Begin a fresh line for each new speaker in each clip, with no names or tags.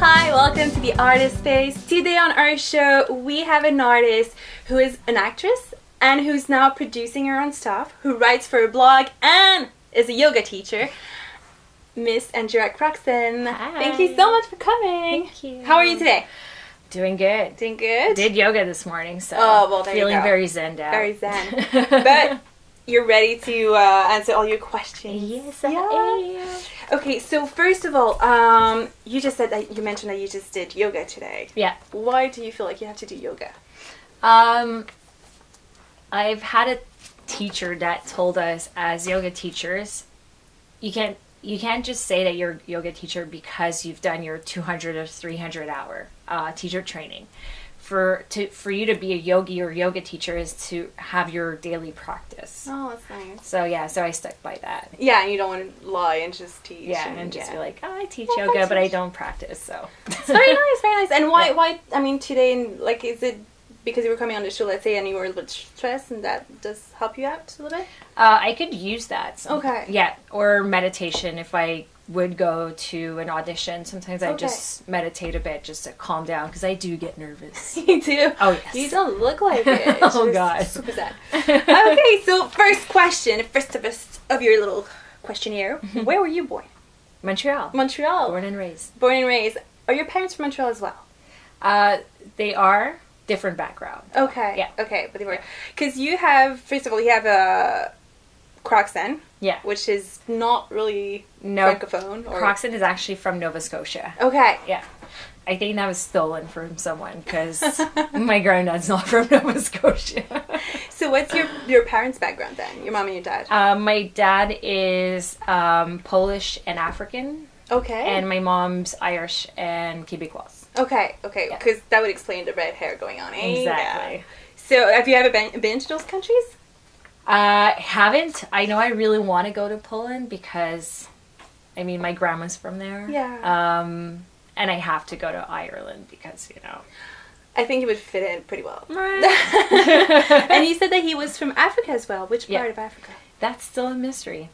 Hi, welcome to the Artist Space. Today on our show, we have an artist who is an actress and who's now producing her own stuff, who writes for a blog and is a yoga teacher, Miss Andrea Croxen.
Hi.
Thank you so much for coming.
Thank you.
How are you today?
Doing good.
Doing good?
Did yoga this morning, so
there
feeling
you go.
very zen out.
Very zen. But you're ready to answer all your questions.
Yes, I am.
Okay, so first of all, you just said that you mentioned that you just did yoga today.
Yeah.
Why do you feel like you have to do yoga?
I've had a teacher that told us as yoga teachers, you can't just say that you're a yoga teacher because you've done your 200 or 300 hour teacher training. For you to be a yogi or yoga teacher is to have your daily practice.
Oh, that's nice.
So I stuck by that.
Yeah, and you don't want to lie and just teach.
Yeah, and just be like, oh, I teach yoga, but I don't practice, so.
It's very nice, very nice. And why, I mean, today, like, is it because you were coming on the show, let's say, and you were a little bit stressed, and that does help you out a little bit?
I could use that.
Okay.
Yeah, or meditation if I would go to an audition. Sometimes I just meditate a bit just to calm down because I do get nervous.
You do?
Oh, yes.
You don't look like it.
Oh, God.
Super sad. Okay, so first question, first of your little questionnaire. Where were you born?
Montreal.
Montreal.
Born and raised.
Born and raised. Are your parents from Montreal as well?
They are different background.
Okay.
Yeah.
Okay, but they were. Because you have, first of all, you have a Croxen.
Yeah.
Which is not really francophone. Or...
Croxen is actually from Nova Scotia.
Okay.
Yeah. I think that was stolen from someone because my granddad's not from Nova Scotia.
So what's your parents' background then? Your mom and your dad?
My dad is Polish and African.
Okay.
And my mom's Irish and Quebecois.
Okay, because that would explain the red hair going on, eh?
Exactly.
Yeah. So have you ever been to those countries?
Haven't. I know I really want to go to Poland because, I mean, my grandma's from there.
Yeah.
And I have to go to Ireland because,
I think he would fit in pretty well.
Right.
And you said that he was from Africa as well. Which part of Africa?
That's still a mystery.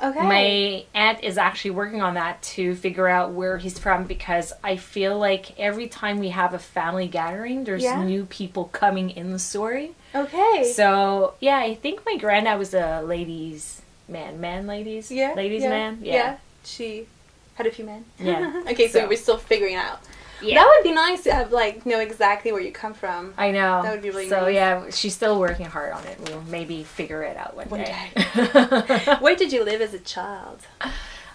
Okay.
My aunt is actually working on that to figure out where he's from because I feel like every time we have a family gathering, there's new people coming in the story.
Okay.
So, yeah, I think my granddad was a ladies' man. Ladies?
Yeah.
Ladies' man?
Yeah. She had a few men.
Yeah.
Okay, so we're still figuring it out.
Yeah.
That would be nice to have, know exactly where you come from.
I know.
That would be really
nice. So,
yeah,
she's still working hard on it. We'll maybe figure it out one day.
Where did you live as a child?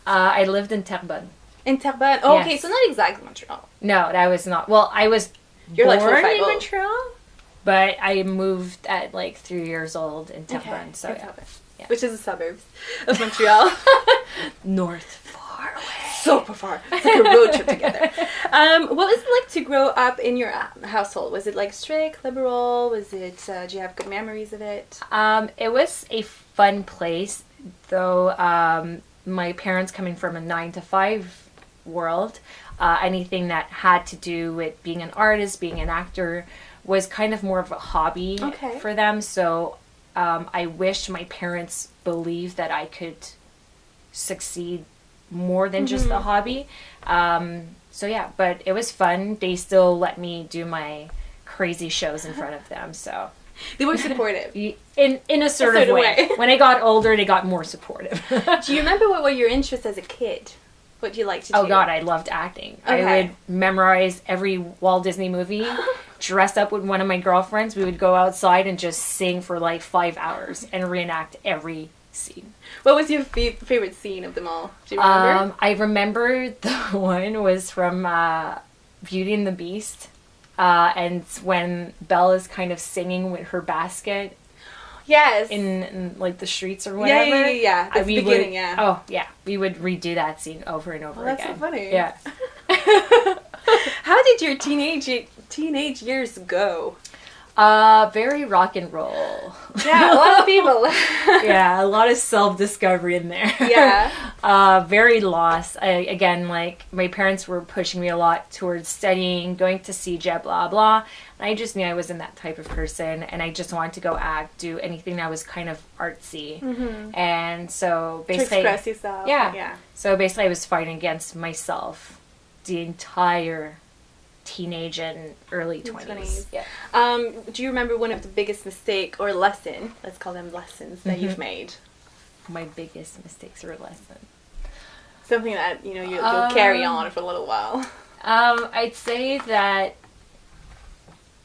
I lived in Terrebonne.
In Terrebonne? Oh, yes. Okay, so not exactly Montreal.
No, that was not. Well, I was born in Montreal, but I moved at 3 years old in Terrebonne.
Okay.
So, yeah.
Which is the suburbs of Montreal.
North. Far away.
Super far. It's like a road trip together. What was it like to grow up in your household? Was it strict, liberal? Was it? Do you have good memories of it?
It was a fun place, though. My parents coming from a 9-to-5 world, anything that had to do with being an artist, being an actor, was kind of more of a hobby for them. So I wished my parents believed that I could succeed more than just a hobby. So yeah, but it was fun. They still let me do my crazy shows in front of them, so
they were supportive
in a sort of way. When I got older, they got more supportive.
Do you remember what were your interests as a kid? What you like to do?
Oh God, I loved acting.
Okay.
I would memorize every Walt Disney movie, dress up with one of my girlfriends. We would go outside and just sing for 5 hours and reenact every scene.
What was your favorite scene of them all? Do you remember?
I remember the one was from Beauty and the Beast, and when Belle is kind of singing with her basket.
Yes.
In the streets or whatever.
Yeah. That's the beginning, yeah.
Oh, yeah. We would redo that scene over and over again.
That's so funny.
Yeah.
How did your teenage years go?
Very rock and roll.
Yeah, a lot of people.
Yeah, a lot of self-discovery in there.
Yeah.
Very lost. My parents were pushing me a lot towards studying, going to CEGEP, blah, blah. And I just knew I wasn't that type of person, and I just wanted to go act, do anything that was kind of artsy. Mm-hmm. And so basically...
To express yourself.
Yeah. So basically I was fighting against myself the entire teenage and early 20s. Yeah.
Do you remember one of the biggest mistake or lesson, let's call them lessons, that you've made?
My biggest mistakes or lesson.
Something that, you know, you'll carry on for a little while.
I'd say that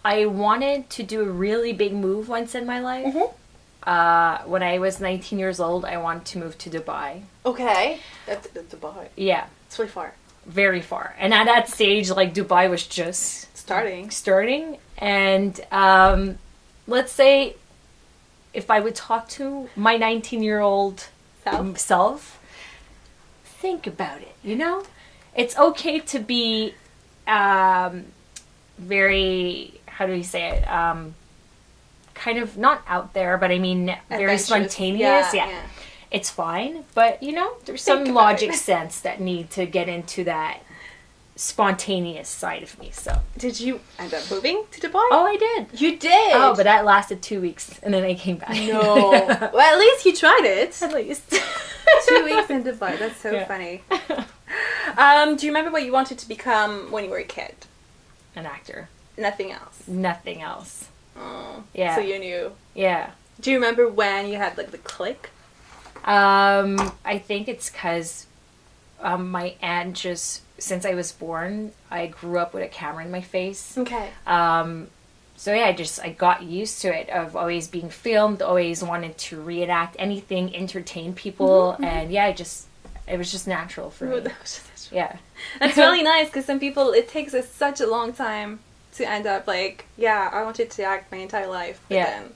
I wanted to do a really big move once in my life. When I was 19 years old, I wanted to move to Dubai.
Okay. That's Dubai.
Yeah.
It's really far.
Very far. And at that stage, like, Dubai was just starting. And let's say if I would talk to my 19-year-old self, think about it, you know? It's okay to be very, how do we say it? Kind of not out there, but I mean very spontaneous. Yeah. It's fine, but you know, there's some logic sense that need to get into that spontaneous side of me. So,
did you end up moving to Dubai?
Oh, I did.
You did?
Oh, but that lasted 2 weeks, and then I came back.
No. Well, at least you tried it.
At least
2 weeks in Dubai. That's so funny. Do you remember what you wanted to become when you were a kid?
An actor.
Nothing else.
Nothing else.
Oh.
Yeah.
So you knew.
Yeah.
Do you remember when you had like the click?
I think it's because my aunt just, since I was born, I grew up with a camera in my face.
Okay.
So yeah, I got used to it, of always being filmed, always wanted to reenact anything, entertain people, and yeah, it was just natural for me. Yeah.
That's really nice, because some people, it takes us such a long time to end up like, yeah, I wanted to act my entire life, but then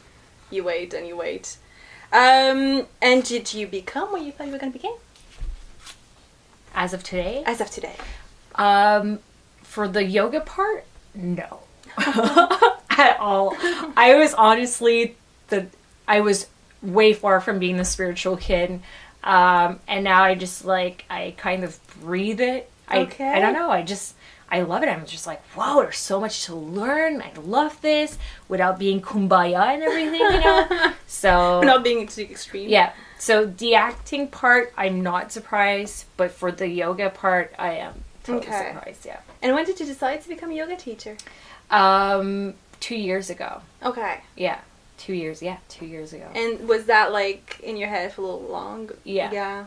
you wait and you wait. And did you become what you thought you were going to become?
As of today?
As of today.
For the yoga part, no. At all. I was honestly, I was way far from being the spiritual kid. And now I kind of breathe it. I don't know, I love it. I'm just like, whoa, there's so much to learn. I love this, without being kumbaya and everything, you know? So
not being too extreme.
Yeah. So the acting part, I'm not surprised, but for the yoga part, I am totally surprised, yeah.
And when did you decide to become a yoga teacher?
2 years ago.
Okay.
Yeah. 2 years, 2 years ago.
And was that like in your head for a little long?
Yeah.
Yeah.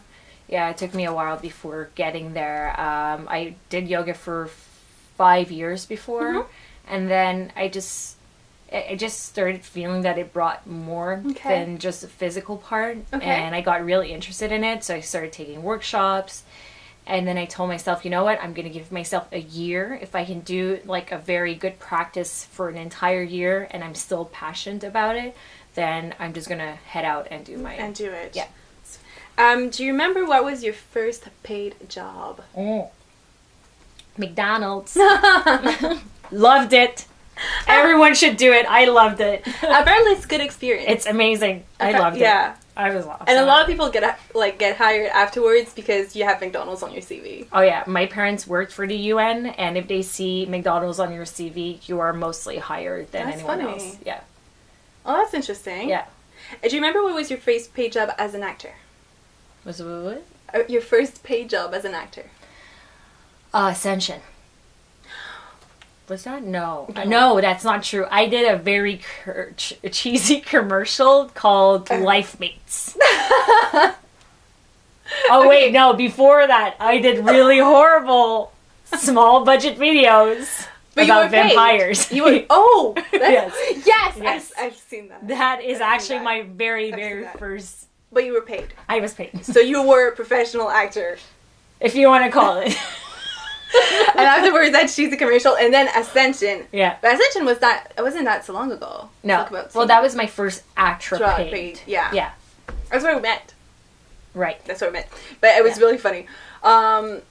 Yeah, it took me a while before getting there. I did yoga for 5 years before, and then I just started feeling that it brought more than just the physical part, and I got really interested in it, so I started taking workshops, and then I told myself, you know what, I'm going to give myself a year. If I can do like a very good practice for an entire year and I'm still passionate about it, then I'm just going to head out and do my...
And do it.
Yeah.
Do you remember what was your first paid job?
McDonald's. Loved it. Everyone should do it. I loved it.
Apparently it's a good experience.
It's amazing. I loved it.
Yeah.
I was awesome.
And a lot of people get hired afterwards because you have McDonald's on your CV.
Oh yeah, my parents worked for the UN, and if they see McDonald's on your CV, you are mostly hired than anyone else. Yeah.
Oh, that's interesting.
Yeah.
Do you remember what was your first paid job as an actor?
Was it what?
Your first paid job as an actor.
Ascension. Was that? No. No, that's not true. I did a very cheesy commercial called Life Mates. Oh, wait, no. Before that, I did really horrible small budget videos about vampires.
You were, oh! Yes! I've seen that.
That is actually my very, very first...
But you were paid.
I was paid.
So you were a professional actor.
If you want to call it.
And afterwards, that cheesy commercial, and then Ascension.
Yeah.
But Ascension wasn't that so long ago.
No. Well, that was my first actor paid.
Yeah.
Yeah.
That's where we met.
Right.
That's where we met. But it was really funny. And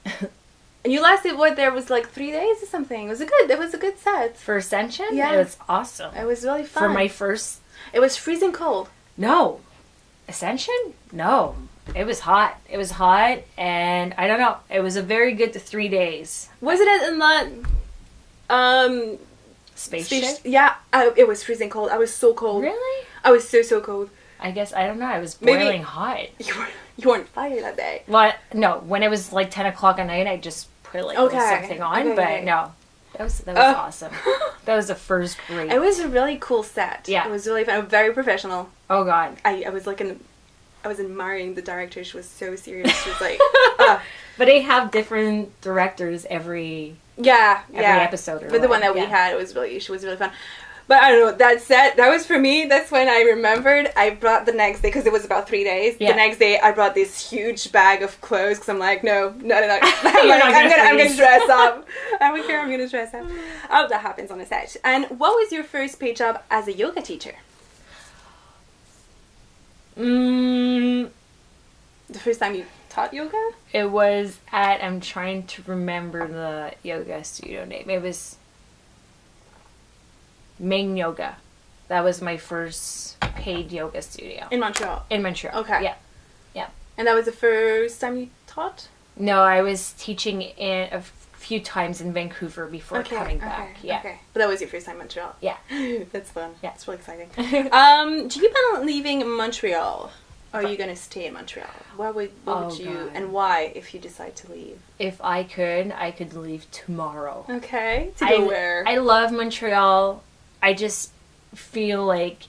you lasted, there was like 3 days or something. It was a good set.
For Ascension?
Yeah.
It was awesome.
It was really fun.
For my first...
It was freezing cold.
No. Ascension? No. It was hot. It was hot, and I don't know. It was a very good 3 days.
Was it in that
spaceship?
Yeah, it was freezing cold. I was so cold.
Really?
I was so cold.
I guess, I don't know. I was boiling hot.
You were on fire that day.
Well, no. When it was like 10 o'clock at night, I just put like a little something on, but no. That was awesome. That was the first grade.
It was a really cool set.
Yeah.
It was really fun. Very professional.
Oh God.
I was admiring the director. She was so serious. She was like,
But they have different directors every episode.
But the one that we had, she was really fun. But I don't know, that set, that was for me, that's when I remembered I brought the next day, because it was about 3 days. Yeah. The next day I brought this huge bag of clothes, because I'm like, no. I'm going to dress up. I don't care, I'm going to dress up. Oh, that happens on a set. And what was your first paid job as a yoga teacher? The first time you taught yoga?
It was at, I'm trying to remember the yoga studio name. It was Ming Yoga. That was my first paid yoga studio.
In Montreal?
In Montreal. Okay. Yeah. Yeah.
And that was the first time you taught?
No, I was teaching in a few times in Vancouver before coming back. Yeah. Okay.
But that was your first time in Montreal?
Yeah.
That's fun. Yeah. It's really exciting. Do you plan on leaving Montreal? Or are you going to stay in Montreal? What would you, and why, if you decide to leave?
If I could leave tomorrow.
Okay. To go where?
I love Montreal. I just feel like,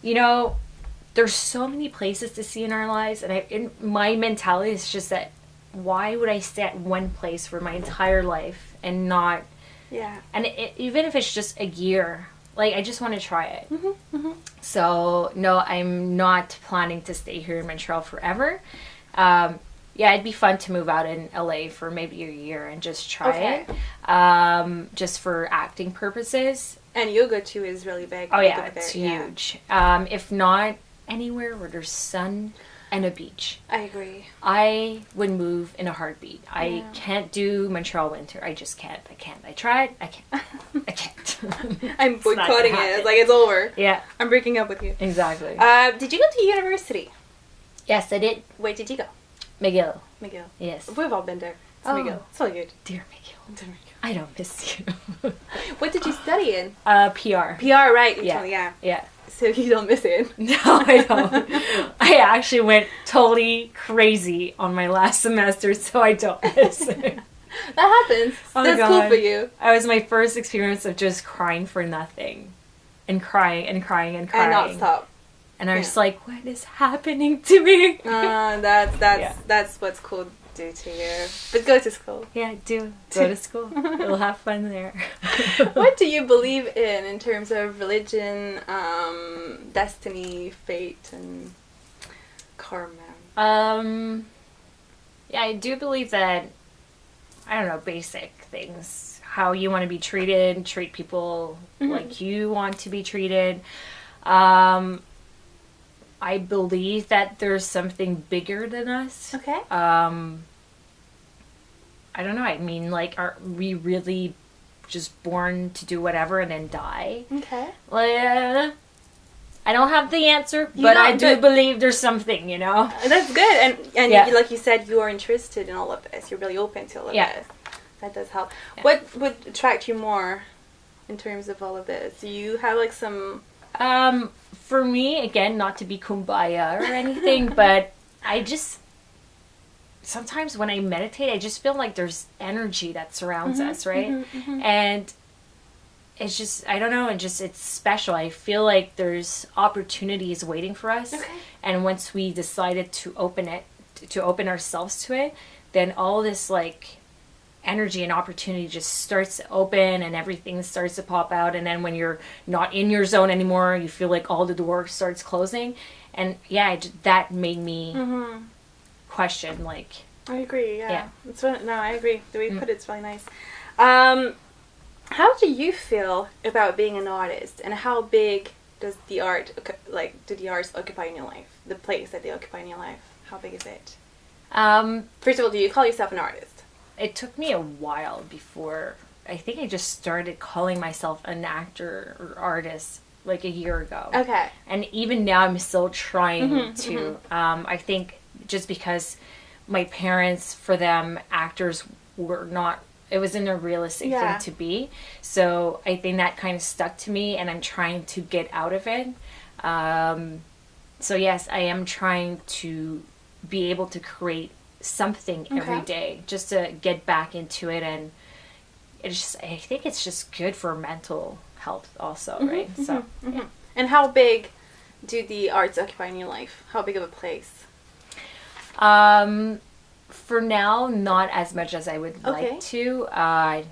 there's so many places to see in our lives, and my mentality is just that, why would I stay at one place for my entire life and not...
Yeah.
And even if it's just a year, like, I just want to try it. Mm-hmm, mm-hmm. So, no, I'm not planning to stay here in Montreal forever. It'd be fun to move out in LA for maybe a year and just try it. Just for acting purposes.
And yoga, too, is really big.
Oh, yeah, it's huge. If not, anywhere where there's sun and a beach.
I agree.
I would move in a heartbeat. Yeah. I can't do Montreal winter. I just can't. I tried. I can't. I can't.
I'm boycotting it. It's like, it's over.
Yeah.
I'm breaking up with you.
Exactly.
Did you go to university?
Yes, I did.
Where did you go?
McGill.
Yes. We've all been there. It's McGill. It's all good.
Dear McGill. I don't miss you.
What did you study in?
PR.
PR, right.
Yeah. Yeah.
So you don't miss it?
No, I don't. I actually went totally crazy on my last semester, so I don't miss it.
That happens. That's cool for you.
It was my first experience of just crying for nothing. And crying and crying and crying.
And not stop.
And I was like, what is happening to me?
That's what's cool do to you. But go to school.
Yeah, do. Go to school. You'll have fun there.
What do you believe in terms of religion, destiny, fate, and karma?
I do believe that, basic things. How you want to be treated, treat people like you want to be treated. I believe that there's something bigger than us.
Okay.
I don't know. I mean, are we really just born to do whatever and then die?
Okay.
I don't have the answer, but I do believe there's something,
That's good. And like you said, you are interested in all of this. You're really open to all of this. That does help. Yeah. What would attract you more in terms of all of this? Do you have some...
For me, again, not to be kumbaya or anything, but I just... Sometimes when I meditate, I just feel like there's energy that surrounds us, right? And it's just, I don't know, it's special. I feel like there's opportunities waiting for us. Okay. And once we decided to open ourselves to it, then all this energy and opportunity just starts to open and everything starts to pop out. And then when you're not in your zone anymore, you feel like all the doors starts closing. And that made me question,
I agree, yeah. I agree. The way you put it's really nice. How do you feel about being an artist, and how big does the art, do the arts occupy in your life? The place that they occupy in your life, how big is it? First of all, do you call yourself an artist?
It took me a while before, I think I just started calling myself an actor or artist a year ago. Okay. And even now I'm still trying to. I think just because my parents, for them, actors were not, it wasn't a realistic thing to be. So I think that kind of stuck to me, and I'm trying to get out of it. So yes, I am trying to be able to create something every day just to get back into it. And I think it's just good for mental health also, right? So, yeah.
And how big do the arts occupy in your life? How big of a place?
For now, not as much as I would like to. I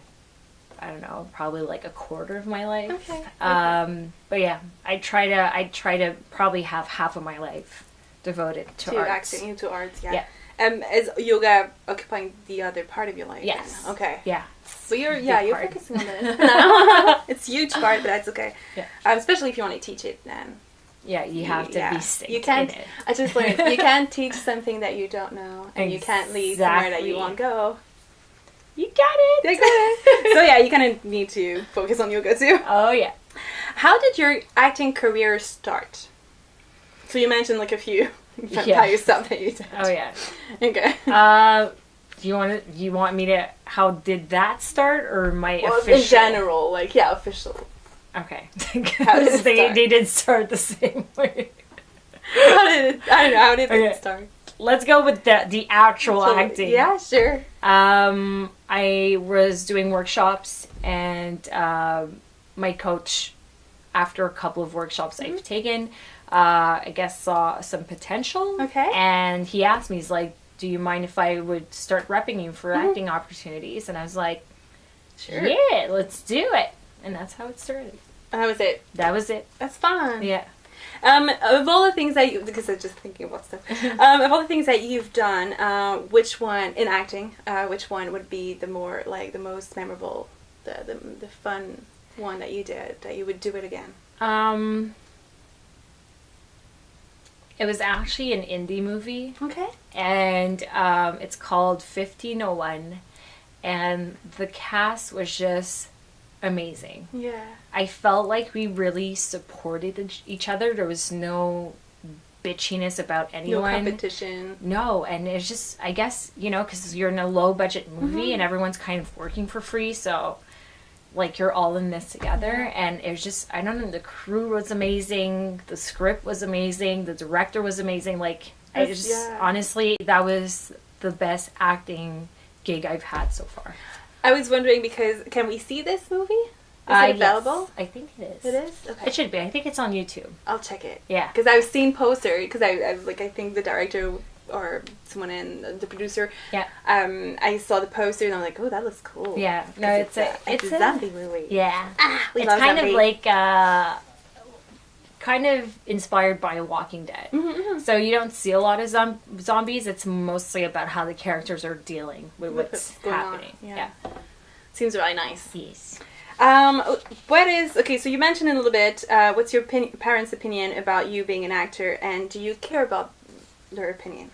don't know, probably like a quarter of my life. But yeah, I try to probably have half of my life devoted to arts.
Acting, to arts, yeah. Is yoga occupying the other part of your life?
Yes.
Then? Okay.
Yeah.
So you're focusing on this. No. It's a huge part, but that's okay.
Yeah.
Especially if you want to teach it, then.
Yeah, you have to be safe.
You can't.
In it.
I just learned you can't teach something that you don't know, and you can't lead somewhere that you won't go.
You got it.
I got it. So yeah, you kind of need to focus on yoga too.
Oh yeah.
How did your acting career start? So you mentioned like a few by yourself that you did.
Oh yeah.
Okay.
Do you want me to? How did that start, or my official?
In general, like official.
Okay.
How did it start?
They did start the same way.
How did it start?
Let's go with the actual acting.
Yeah, sure.
I was doing workshops, and my coach, after a couple of workshops I've taken, I guess saw some potential.
Okay.
And he asked me, he's like, do you mind if I would start repping you for acting opportunities? And I was like,
sure.
Yeah, let's do it. And that's how it started.
And that was it?
That was it.
That's fun.
Yeah.
Of all the things that because I'm just thinking about stuff, of all the things that you've done, which one, in acting, which one would be the most memorable, the fun one that you did, that you would do it again?
It was actually an indie movie.
Okay.
And it's called 1501, and the cast was just amazing.
Yeah.
I felt like we really supported each other. There was no bitchiness about anyone.
No competition.
No, and it's just, I guess, because you're in a low budget movie and everyone's kind of working for free, so like you're all in this together. And it was just, I don't know, the crew was amazing, the script was amazing, the director was amazing. Like, I just, honestly, that was the best acting gig I've had so far.
I was wondering, because can we see this movie? Is it available?
Yes, I think it is.
It is? Okay.
It should be. I think it's on YouTube.
I'll check it.
Yeah.
Because I've seen posters, because I think the director or someone in the producer.
Yeah.
I saw the poster and I'm like, oh, that looks cool.
Yeah. No, it's a
zombie movie.
Yeah.
It's
kind of like kind of inspired by Walking Dead. Mm-hmm. So you don't see a lot of zombies. It's mostly about how the characters are dealing with what's happening.
Yeah. Seems really nice.
Yes.
So you mentioned a little bit, what's your parents' opinion about you being an actor, and do you care about their opinion?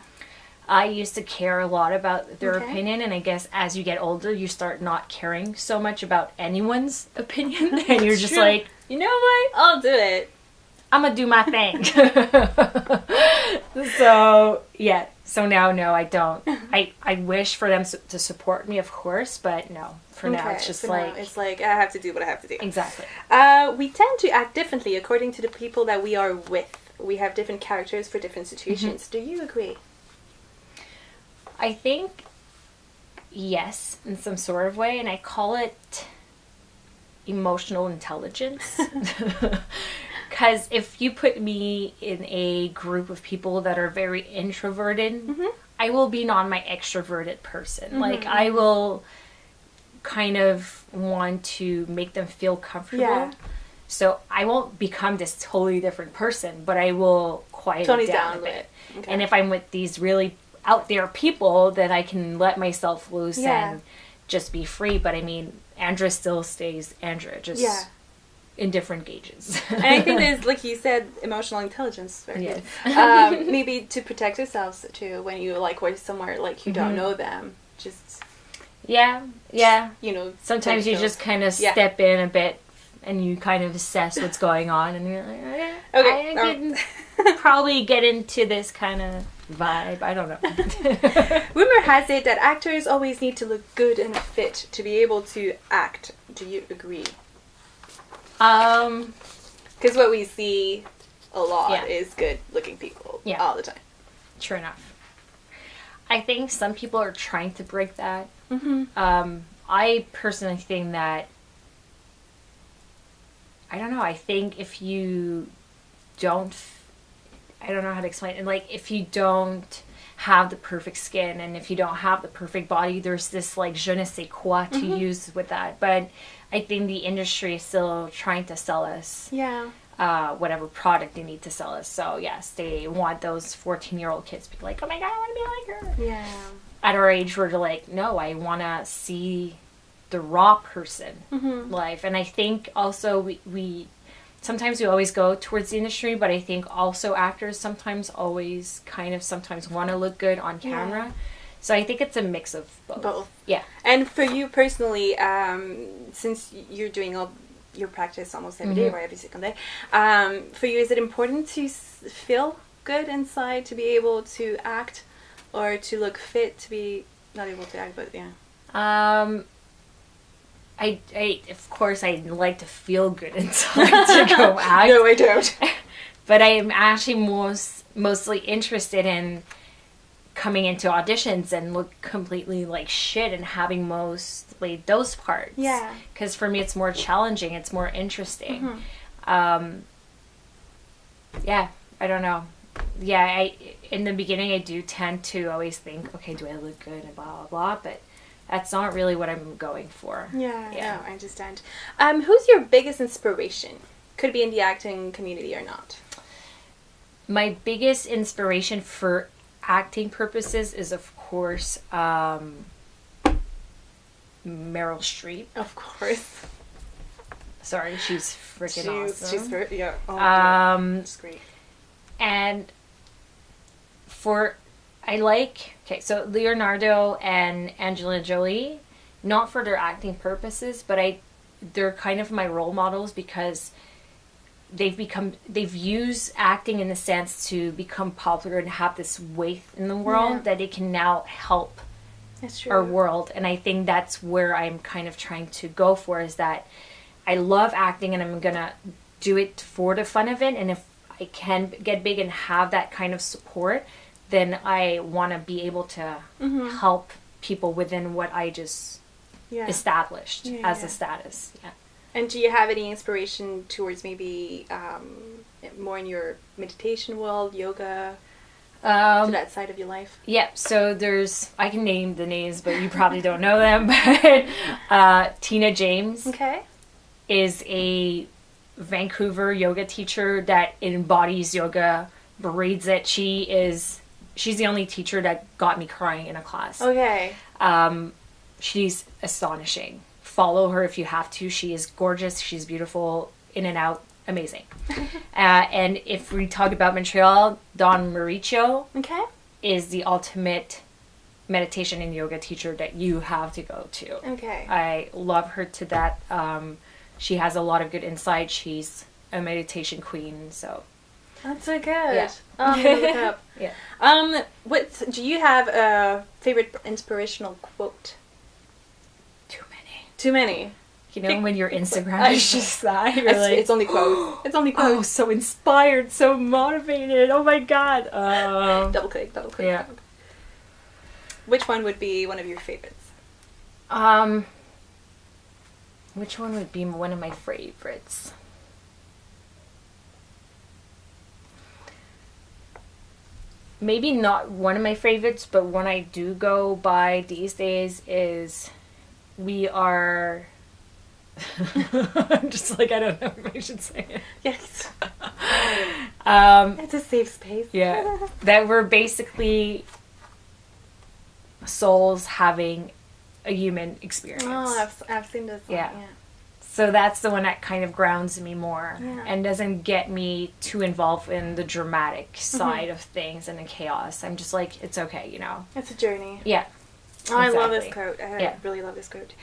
I used to care a lot about their opinion, and I guess as you get older, you start not caring so much about anyone's opinion, and you're just like, you know what?
I'll do it.
I'm gonna do my thing. So, yeah. So now, no, I don't. I wish for them to support me, of course, but no. For now, it's just like...
It's like, I have to do what I have to do.
Exactly.
We tend to act differently according to the people that we are with. We have different characters for different situations. Mm-hmm. Do you agree?
I think, yes, in some sort of way, and I call it emotional intelligence. Because if you put me in a group of people that are very introverted, mm-hmm. I will be not my extroverted person. Mm-hmm. Like, I will kind of want to make them feel comfortable. Yeah. So I won't become this totally different person, but I will quiet it down a bit. Okay. And if I'm with these really out there people, then I can let myself loose and just be free. But I mean, Andrea still stays Andrea, just in different gauges.
And I think there's, like you said, emotional intelligence is very good. Maybe to protect yourselves too, when you like work somewhere like you don't know them, just
sometimes you just kind of step in a bit and you kind of assess what's going on, and you're like, I can probably get into this kind of vibe. I don't know.
Rumor has it that actors always need to look good and fit to be able to act. Do you agree? Because what we see a lot is good looking people all the time.
True enough. I think some people are trying to break that.
Mm-hmm.
I personally think that, I don't know, I think if you don't, I don't know how to explain it, like if you don't have the perfect skin and if you don't have the perfect body, there's this like je ne sais quoi to use with that. But I think the industry is still trying to sell us whatever product they need to sell us. So yes, they want those 14-year-old kids to be like, oh my god, I want to be like her.
Yeah.
At our age, we're like, no, I want to see the raw person life. And I think also we sometimes we always go towards the industry, but I think also actors sometimes want to look good on camera. Yeah. So I think it's a mix of both. Yeah.
And for you personally, since you're doing all your practice almost every day or every single day, for you, is it important to feel good inside to be able to act, or to look fit to be not able to act? But yeah.
I of course I like to feel good inside to go act.
No, I don't.
But I am actually mostly interested in coming into auditions and look completely like shit and having mostly those parts.
Yeah.
Because for me it's more challenging, it's more interesting. Yeah, I don't know. Yeah, in the beginning I do tend to always think, okay, do I look good and blah blah blah, but that's not really what I'm going for.
Yeah, no, I understand. Who's your biggest inspiration? Could be in the acting community or not.
My biggest inspiration for acting purposes is, of course, Meryl Streep.
Of course.
Sorry, she's freaking awesome.
She's yeah. Oh, that's great.
And so Leonardo and Angelina Jolie, not for their acting purposes, but they're kind of my role models because they've used acting in the sense to become popular and have this weight in the world that it can now help our world. And I think that's where I'm kind of trying to go for, is that I love acting and I'm gonna do it for the fun of it, and if I can get big and have that kind of support, then I want to be able to help people within what I just established as a status. Yeah.
And do you have any inspiration towards maybe more in your meditation world, yoga, to that side of your life?
Yeah, so I can name the names, but you probably don't know them, but Tina James is a Vancouver yoga teacher that embodies yoga, breathes it. She's the only teacher that got me crying in a class.
Okay.
She's astonishing. Follow her if you have to. She is gorgeous. She's beautiful, in and out, amazing. And if we talk about Montreal, Don Mauricio is the ultimate meditation and yoga teacher that you have to go to.
Okay.
I love her to that. She has a lot of good insight. She's a meditation queen, so.
That's so good.
Yeah.
I'm gonna look up.
Yeah.
Do you have a favorite inspirational quote? Too many.
You know, when your Instagram is just that, you're like,
it's only quotes. It's only quotes.
Oh, so inspired, so motivated. Oh my god.
Double click.
Yeah.
Which one would be one of your favorites?
Which one would be one of my favorites? Maybe not one of my favorites, but one I do go by these days is, we are... I'm just like, I don't know if I should say it.
Yes.
It's
a safe space.
Yeah. That we're basically souls having a human experience.
Oh, I've seen this one. Yeah.
So that's the one that kind of grounds me more and doesn't get me too involved in the dramatic side of things and the chaos. I'm just like, it's okay, you know.
It's a journey.
Yeah.
Oh, exactly. I love this quote. I really love this quote.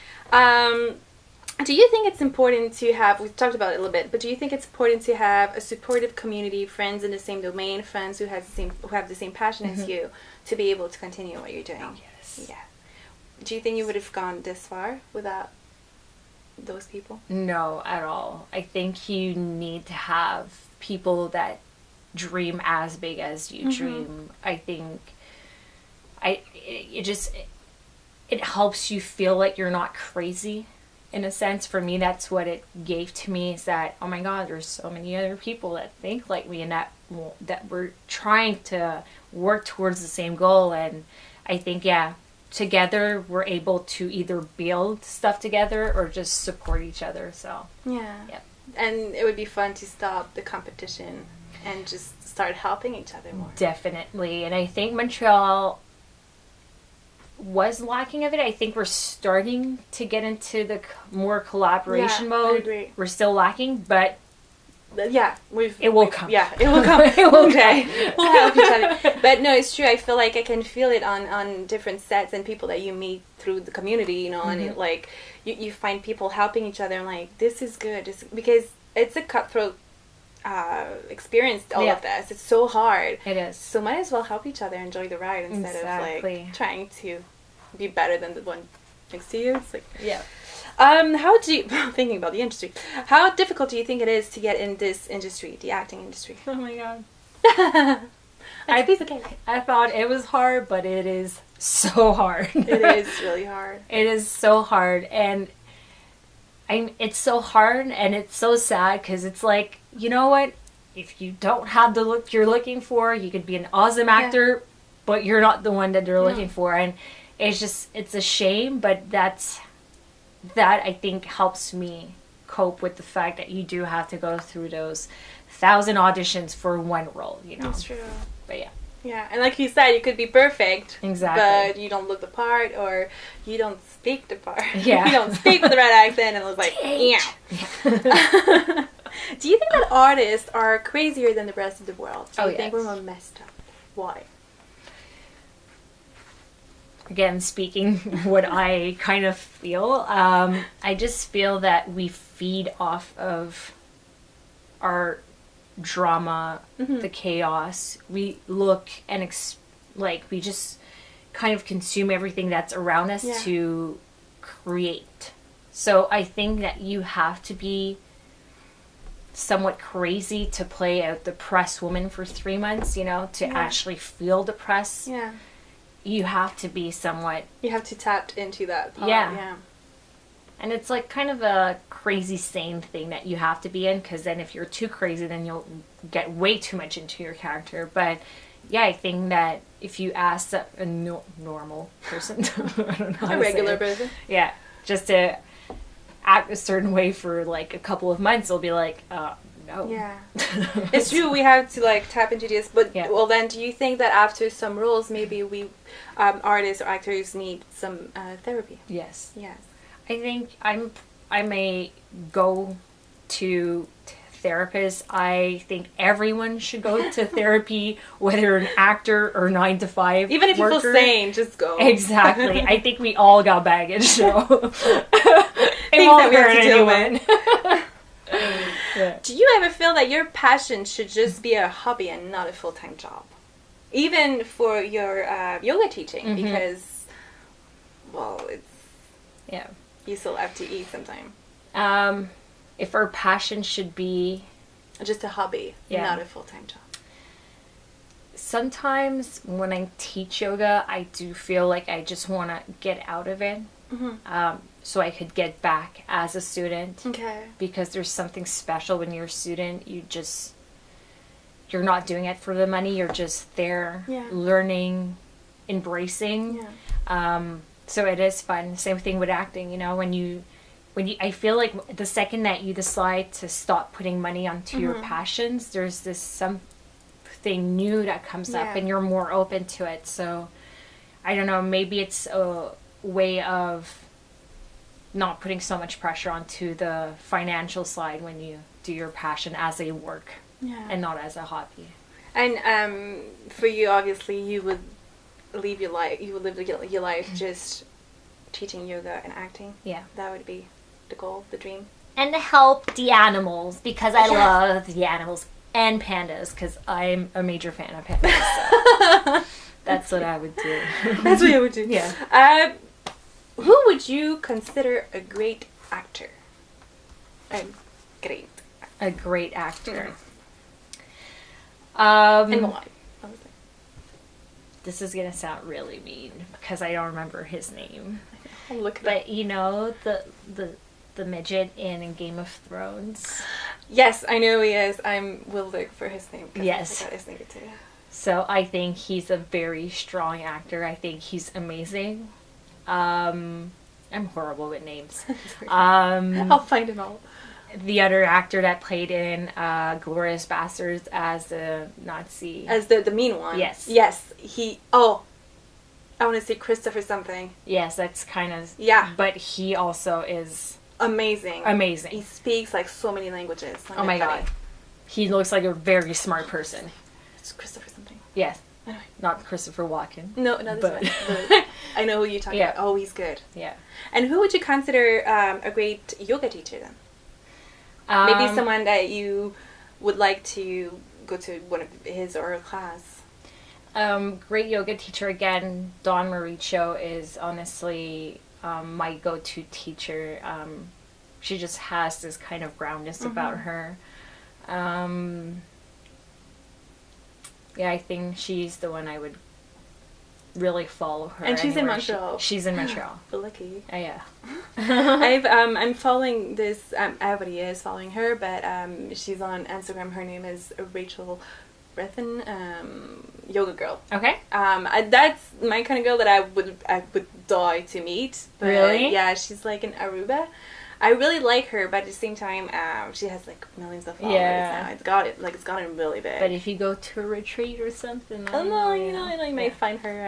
Do you think it's important to have, we've talked about it a little bit, but do you think it's important to have a supportive community, friends in the same domain, friends who have the same passion as you, to be able to continue what you're doing?
Oh, yes.
Yeah. Do you think you would have gone this far without those people?
No, at all. I think you need to have people that dream as big as you dream. I think it helps you feel like you're not crazy. In a sense, for me, that's what it gave to me, is that, oh my God, there's so many other people that think like me, and that we're trying to work towards the same goal. And I think, yeah, together we're able to either build stuff together or just support each other. So
yeah.
Yep.
And it would be fun to stop the competition and just start helping each other more.
Definitely. And I think Montreal was lacking of it. I think we're starting to get into the more collaboration mode.
I agree.
We're still lacking, but
yeah,
it will come.
Yeah, it will come.
It will
okay.
come.
We'll help each other. But no, it's true. I feel like I can feel it on different sets and people that you meet through the community, you know, and it, like you find people helping each other and like, this is good. Because it's a cutthroat experience, all of this. It's so hard.
It is.
So might as well help each other enjoy the ride instead of like trying to be better than the one next to you. It's like,
yeah.
How do you, thinking about the industry, how difficult do you think it is to get in this industry, the acting industry?
Oh my God.
Okay.
I thought it was hard, but it is so hard.
It is really hard.
It is so hard. And it's so hard and it's so sad, because it's like, you know what? If you don't have the look you're looking for, you could be an awesome actor, but you're not the one that they're looking for. And it's a shame, but that I think helps me cope with the fact that you do have to go through those 1,000 auditions for one role, you know.
That's true.
But yeah.
Yeah, and like you said, you could be perfect.
Exactly.
But you don't look the part, or you don't speak the part.
Yeah.
You don't speak with the right accent, and it's like, yeah. Do you think that artists are crazier than the rest of the world? Do you think we're more messed up? Why?
Again, speaking what I kind of feel, I just feel that we feed off of our drama, the chaos. We look and we just kind of consume everything that's around us to create. So I think that you have to be somewhat crazy to play out the press woman for 3 months, you know, to actually feel the press.
Yeah.
You have to be somewhat...
You have to tap into that part.
Yeah. And it's like kind of a crazy sane thing that you have to be in, because then if you're too crazy, then you'll get way too much into your character. But yeah, I think that if you ask a normal person, I don't know how
a regular person,
just to act a certain way for like a couple of months, they'll be like, no.
Yeah. It's true, we have to like tap into this, but well, then do you think that after some roles maybe we artists or actors need some therapy?
Yes.
I
think I'm a go-to therapist. I think everyone should go to therapy, whether you're an actor or 9 to 5
even if
worker.
you feel sane, just go.
Exactly. I think we all got baggage, so it
won't
won't hurt
hurt
anyone.
Do you ever feel that your passion should just be a hobby and not a full-time job? Even for your yoga teaching, because, well, it's... You still have to eat sometime.
If our passion should be...
Just a hobby, not a full-time job.
Sometimes when I teach yoga, I do feel like I just want to get out of it. So I could get back as a student.
Okay.
Because there's something special when you're a student. You're not doing it for the money. You're just there learning, embracing. So it is fun. Same thing with acting, you know, when you I feel like the second that you decide to stop putting money onto your passions, there's this something new that comes up and you're more open to it. So I don't know, maybe it's a way of not putting so much pressure onto the financial side when you do your passion as a work and not as a hobby.
And for you, obviously, you would live your life just teaching yoga and acting. Yeah. That would be the goal, the dream.
And to help the animals, because I love the animals, and pandas, because I'm a major fan of pandas. So that's what I would do.
That's what you would do.
Yeah.
Who would you consider a great actor? A great actor.
And
why?
this is gonna sound really mean because I don't remember his name.
I'll look it up.
But you know the midget in Game of Thrones.
Yes, I know he is. Will look for his name.
Yes.
I forgot his name too.
So I think he's a very strong actor. I think he's amazing. I'm horrible with names.
I'll find him out.
The other actor that played in Glorious Bastards as the Nazi.
As the mean one.
Yes.
Yes. I want to say Christopher something.
Yes, that's kind of...
Yeah.
But he also is...
Amazing.
Amazing.
He speaks like so many languages.
Oh my god. He looks like a very smart person.
It's Christopher something.
Yes.
Anyway.
Not Christopher Walken.
No, this
but...
one. But I know who you're talking about. Oh, he's good.
Yeah.
And who would you consider a great yoga teacher then? Maybe someone that you would like to go to one of his or her class.
Great yoga teacher again. Dawn Mauricio is honestly my go-to teacher. She just has this kind of groundness about her. Yeah, I think she's the one I would really follow her.
And she's in
anywhere.
Montreal.
She's in Montreal.
Feel lucky.
Oh, yeah.
I'm following this. Everybody is following her, but she's on Instagram. Her name is Rachel Breathen, yoga girl.
Okay.
That's my kind of girl that I would die to meet. But,
really?
Yeah, she's like in Aruba. I really like her, but at the same time, she has like millions of followers now. It's gotten really big.
But if you go to a retreat or something,
you might find her.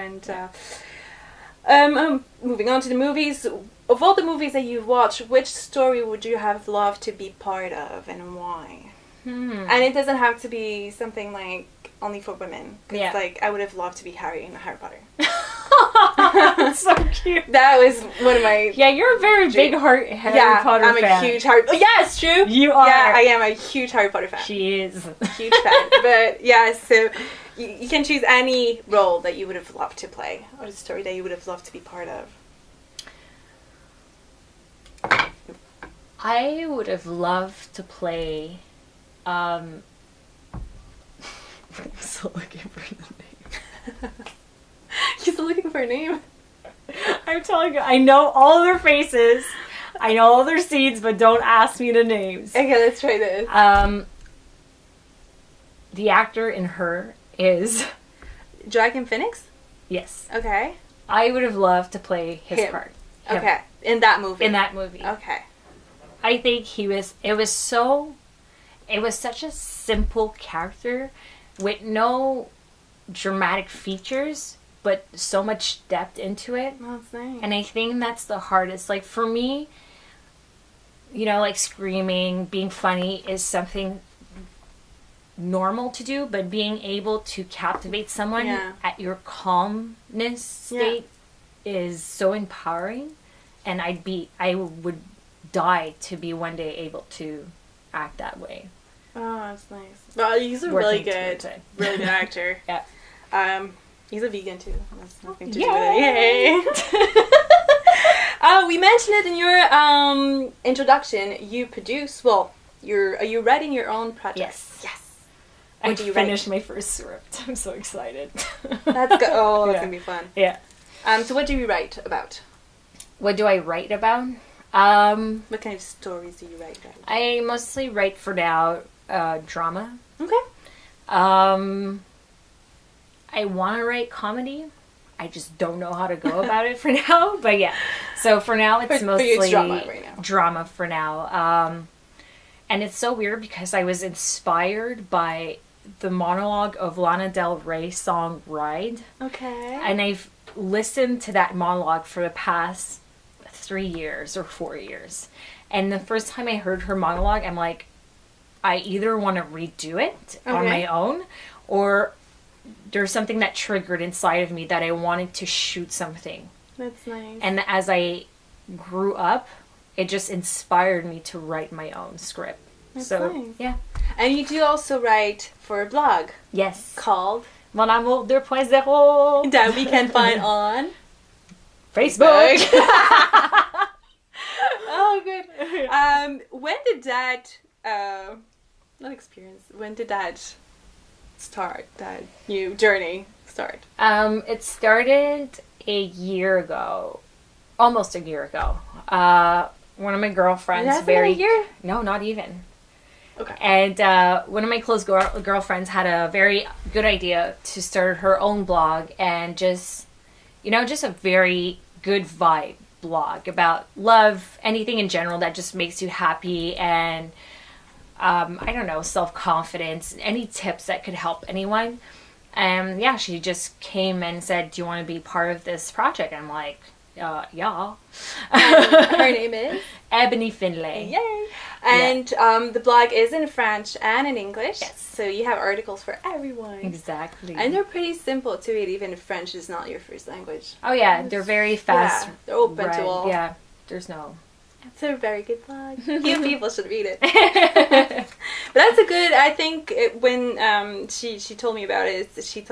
And moving on to the movies. Of all the movies that you've watched, which story would you have loved to be part of, and why? And it doesn't have to be something like only for women. Yeah. Like I would have loved to be Harry in Harry Potter.
That's so cute.
That was one of my...
Yeah, you're a very big Harry Potter fan.
I'm a huge Harry... Oh, yeah, it's true.
You are.
Yeah, I am a huge Harry Potter fan.
She is.
Huge fan. But yeah, so you can choose any role that you would have loved to play, or the story that you would have loved to be part of.
I would have loved to play... I'm still looking for the name.
You're still looking for a name?
I'm telling you, I know all their faces. I know all their scenes, but don't ask me the names.
Okay, let's try this.
The actor in Her is...
Joaquin Phoenix?
Yes.
Okay.
I would have loved to play his part. Him.
Okay. In that movie?
In that movie.
Okay.
I think it was such a simple character with no dramatic features, but so much depth into it.
Oh, that's nice.
And I think that's the hardest. Like for me, like screaming, being funny is something normal to do, but being able to captivate someone at your calmness state is so empowering. And I would die to be one day able to act that way.
Oh, that's nice. Well, he's a really good actor.
Yeah.
He's a vegan too. That's nothing to do with it. Yay! We mentioned it in your introduction. You produce. Well, are you writing your own projects?
Yes.
What do you
finished my first script. I'm so excited.
That's good. Oh, that's gonna be fun.
Yeah.
So what do you write about?
What do I write about?
What kind of stories do you write about?
I mostly write for now drama.
Okay.
I want to write comedy. I just don't know how to go about it for now. But yeah, so for now it's mostly
it's drama right now.
Drama for now. And it's so weird because I was inspired by the monologue of Lana Del Rey song Ride.
Okay.
And I've listened to that monologue for the past 3 years or 4 years. And the first time I heard her monologue, I'm like, I either want to redo it on my own, or there's something that triggered inside of me that I wanted to shoot something.
That's nice.
And as I grew up, it just inspired me to write my own script.
That's
so,
nice.
Yeah.
And you do also write for a blog.
Yes.
Called
Mon Amour 2.0.
That we can find on
Facebook.
Oh, good. When did that, when did that start, that new journey start?
It started a year ago, almost a year ago. One of my girlfriends,
That's been a year?
No, not even.
Okay.
And one of my close girlfriends had a very good idea to start her own blog, and just a very good vibe blog about love, anything in general that just makes you happy, and I don't know, self-confidence, any tips that could help anyone. And yeah, she just came and said, do you want to be part of this project? I'm like, yeah.
Her name is?
Ebony Finlay.
Yay! And the blog is in French and in English.
Yes.
So you have articles for everyone.
Exactly.
And they're pretty simple to read, even if French is not your first language.
Oh yeah, they're very fast.
Yeah, they're open
read.
to all.
Yeah, there's no...
It's a very good blog. You people should read it. But that's a good, I think, when she told me about it, she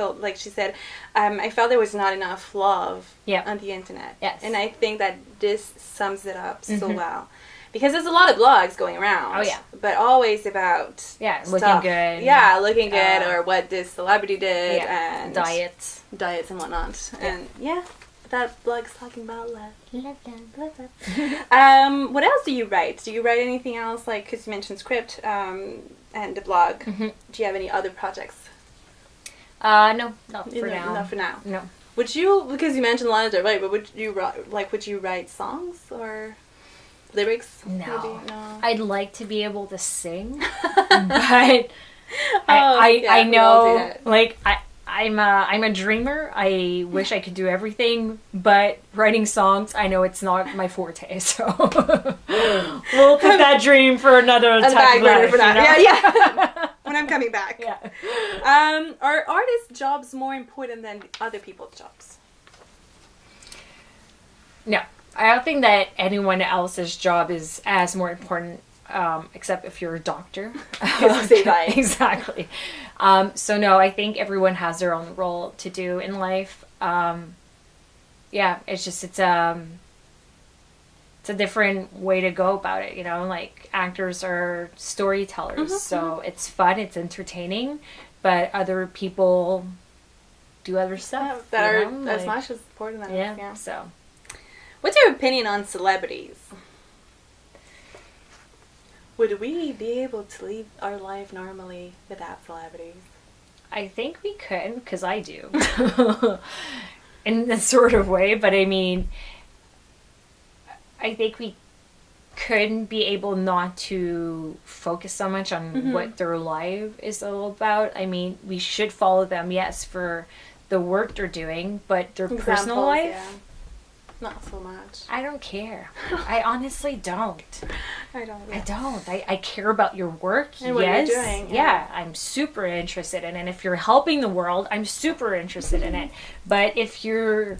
said, I felt there was not enough love on the internet.
Yes.
And I think that this sums it up so well. Because there's a lot of blogs going around.
Oh, yeah.
But always about
looking
stuff.
good.
Yeah, looking good, or what this celebrity did.
Yeah.
And
diets
and whatnot.
Yeah.
And yeah, that blog's talking about love.
Love them.
What else do you write? Do you write anything else? Like, because you mentioned script and the blog.
Mm-hmm.
Do you have any other projects?
No, not for now.
Not for now.
No.
Would you, because you mentioned lines, right? But would you write songs or lyrics?
No.
Maybe? No.
I'd like to be able to sing, but
I
I
we all do
know,
that.
like, I'm a dreamer. I wish I could do everything, but writing songs, I know it's not my forte. So we'll put that dream for another time of life,
for that.
you know?
Yeah. When I'm coming back.
Yeah.
Are artists' jobs more important than other people's jobs?
No, I don't think that anyone else's job is as more important, except if you're a doctor. Exactly. So no, I think everyone has their own role to do in life. Yeah, it's a different way to go about it, you know, like actors are storytellers, so it's fun, it's entertaining, but other people do other stuff
that are as much as important as
yeah. So
what's your opinion on celebrities? Would we be able to live our life normally without celebrities?
I think we could, because I do. In a sort of way, but I mean, I think we couldn't be able not to focus so much on what their life is all about. I mean, we should follow them, yes, for the work they're doing, but their personal life,
not so much.
I don't care. I honestly don't.
I don't.
I don't. I care about your work.
And what you're doing.
Yeah, I'm super interested in it. And if you're helping the world, I'm super interested in it. But if you're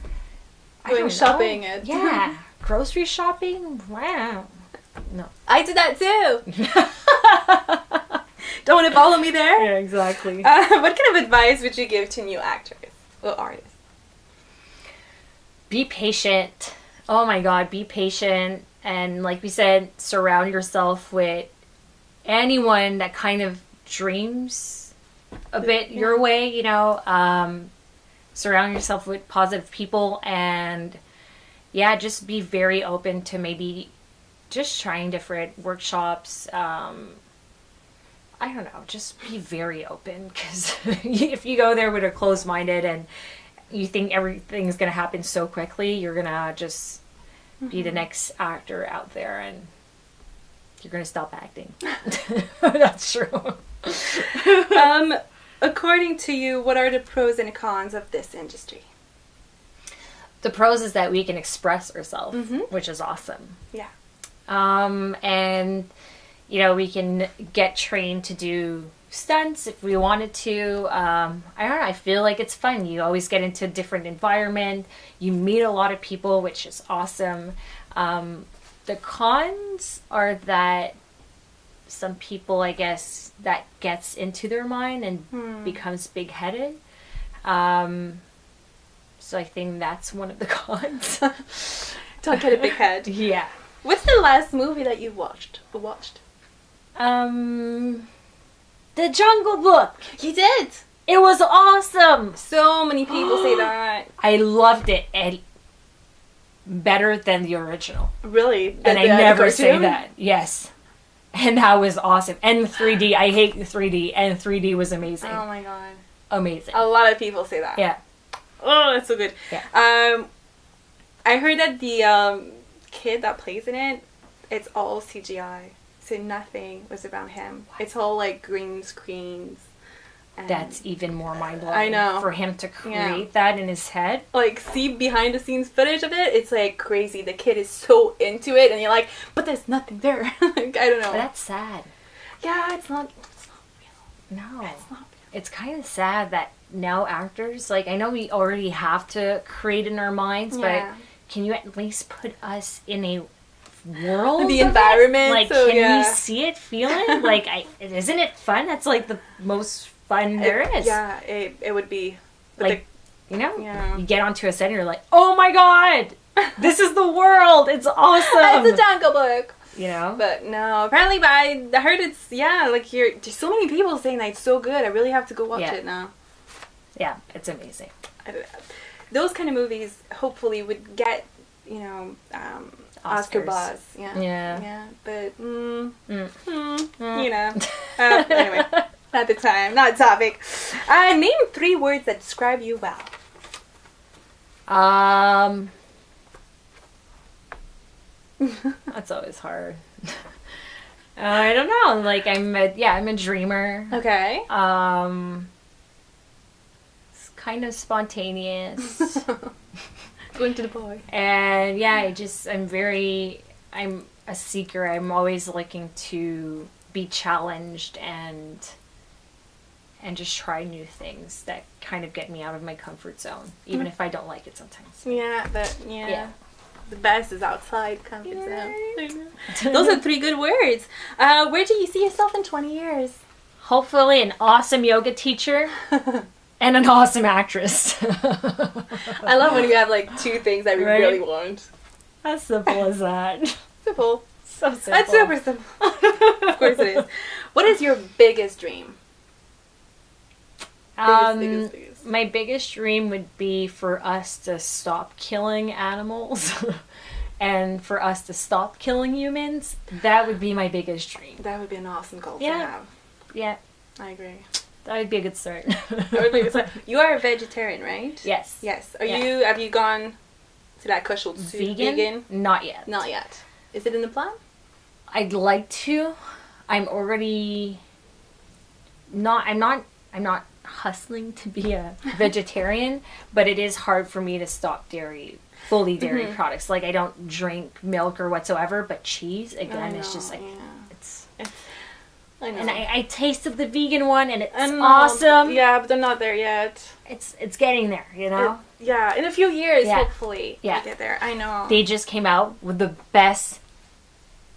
going shopping,
grocery shopping, wow. No.
I did that too. Don't want to follow me there?
Yeah, exactly.
What kind of advice would you give to new actors or artists?
Be patient. Oh my God, be patient. And like we said, surround yourself with anyone that kind of dreams a bit your way, you know. Surround yourself with positive people, and yeah, just be very open to maybe just trying different workshops. I don't know, just be very open, because if you go there with a closed-minded and you think everything's going to happen so quickly, you're going to just be the next actor out there, and you're going to stop acting. That's true.
According to you, what are the pros and cons of this industry?
The pros is that we can express ourselves, which is awesome.
Yeah.
And, you know, we can get trained to do stunts if we wanted to. I don't know, I feel like it's fun. You always get into a different environment. You meet a lot of people, which is awesome. The cons are that some people, I guess, that gets into their mind and becomes big-headed. So I think that's one of the cons.
Don't get a big head.
Yeah.
What's the last movie that you watched?
The Jungle Book.
You did?
It was awesome.
So many people say that.
I loved it, and better than the original.
Really?
And I never say that. Yes. And that was awesome. And 3D. I hate 3D, and 3D was amazing.
Oh my god.
Amazing.
A lot of people say that.
Yeah.
Oh, that's so good.
Yeah.
I heard that the kid that plays in it, it's all CGI. So nothing was around him. What? It's all like green screens.
That's even more mind-blowing.
I know.
For him to create that in his head.
Like, see behind the scenes footage of it, it's like crazy. The kid is so into it, and you're like, but there's nothing there. Like, I don't know.
But that's sad.
Yeah, it's not real.
No.
It's not real.
It's kind of sad that now actors, like, I know we already have to create in our minds, but can you at least put us in a world?
The environment.
Like,
so,
can we see it, feel it? Like, isn't it fun? That's like the most fun there is.
Yeah, it would be.
Like, you know? Yeah. You get onto a set and you're like, oh my god! This is the world! It's awesome!
It's a Jungle Book!
You know?
But no, apparently I heard it's, like, there's so many people saying that it's so good. I really have to go watch it now.
Yeah, it's amazing.
Those kind of movies hopefully would get, Oscar buzz. Yeah. But, you know. Anyway, not the time, not topic. Name 3 words that describe you well.
That's always hard. I don't know. Like, I'm a dreamer.
Okay.
It's kind of spontaneous.
Going to the boy.
And I'm a seeker. I'm always looking to be challenged and just try new things that kind of get me out of my comfort zone, even if I don't like it sometimes.
Yeah. The best is outside comfort zone. Those are 3 good words. Where do you see yourself in 20 years?
Hopefully an awesome yoga teacher and an awesome actress.
I love when you have like 2 things that we really want.
As simple as that.
Simple.
So simple.
That's super simple. Of course it is. What is your biggest dream? Biggest.
My biggest dream would be for us to stop killing animals and for us to stop killing humans. That would be my biggest dream.
That would be an awesome goal to have.
Yeah.
I agree.
That would be a good start.
You are a vegetarian, right?
Yes.
Yes. Have you gone to that kosher vegan?
Not yet.
Not yet. Is it in the plan?
I'd like to. I'm not hustling to be a vegetarian, but it is hard for me to stop fully dairy products. Like, I don't drink milk or whatsoever, but cheese, again, it's just like, I know. And I tasted the vegan one, and it's awesome.
Yeah, but they're not there yet.
It's getting there, you know?
In a few years, hopefully, we'll get there. I know.
They just came out with the best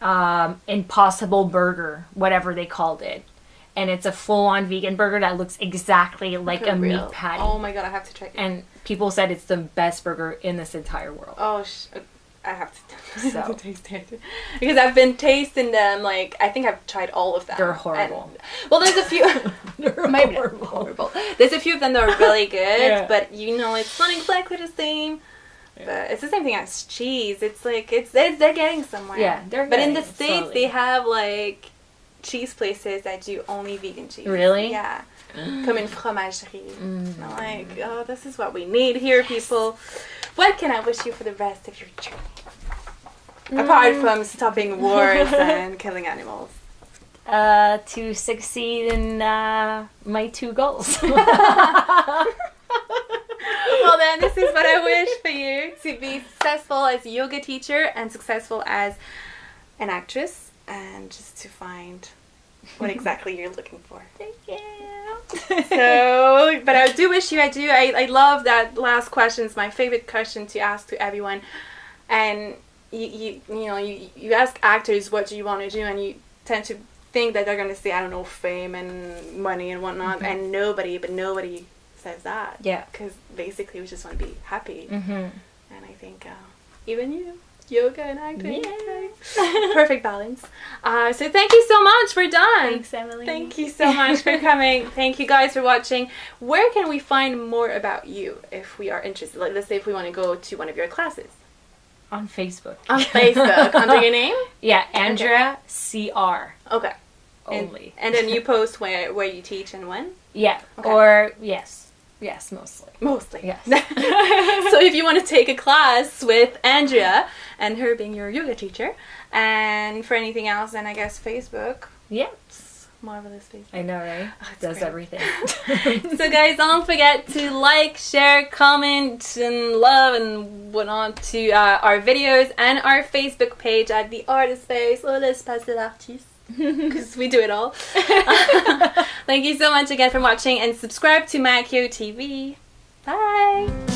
Impossible Burger, whatever they called it. And it's a full-on vegan burger that looks exactly like a meat patty.
Oh my god, I have to try it.
And people said it's the best burger in this entire world.
Oh, I have to taste it. Because I've been tasting them, like, I think I've tried all of them.
They're horrible.
Well, there's a few...
They're
horrible. There's a few of them that are really good, but, it's not exactly the same. But it's the same thing as cheese. It's like, they're getting somewhere.
Yeah, they're
But in the States, they have, like... cheese places that do only vegan cheese.
Really?
Yeah. Comme une fromagerie. I'm like, oh, this is what we need here, people. What can I wish you for the rest of your journey? Apart from stopping wars and killing animals.
To succeed in my 2 goals.
Well then, this is what I wish for you. To be successful as a yoga teacher and successful as an actress. And just to find what exactly you're looking for.
Thank you.
But I do wish you, I love that last question. It's my favorite question to ask to everyone. And you ask actors what do you want to do, and you tend to think that they're going to say, I don't know, fame and money and whatnot. And nobody says that.
Yeah.
Because basically we just want to be happy. And I think even you. yoga and acting.
Yeah.
Perfect balance. So thank you so much. We're done.
Thanks, Emily.
Thank you so much for coming. Thank you guys for watching. Where can we find more about you if we are interested? Like, let's say if we want to go to one of your classes.
On Facebook.
On Facebook. Under your name?
Yeah, Andrea CR.
Okay.
Only.
And then you post where you teach and when?
Yeah.
Okay.
Or yes, mostly.
Mostly.
Yes.
So if you want to take a class with Andrea and her being your yoga teacher, and for anything else, then I guess Facebook.
Yeah.
Marvelous Facebook.
I know, right? Does
great.
everything.
So guys, don't forget to like, share, comment, and love and whatnot to our videos and our Facebook page at the Artist Space or l'espace de l'artiste. Because we do it all. Thank you so much again for watching and subscribe to Macchio TV. Bye!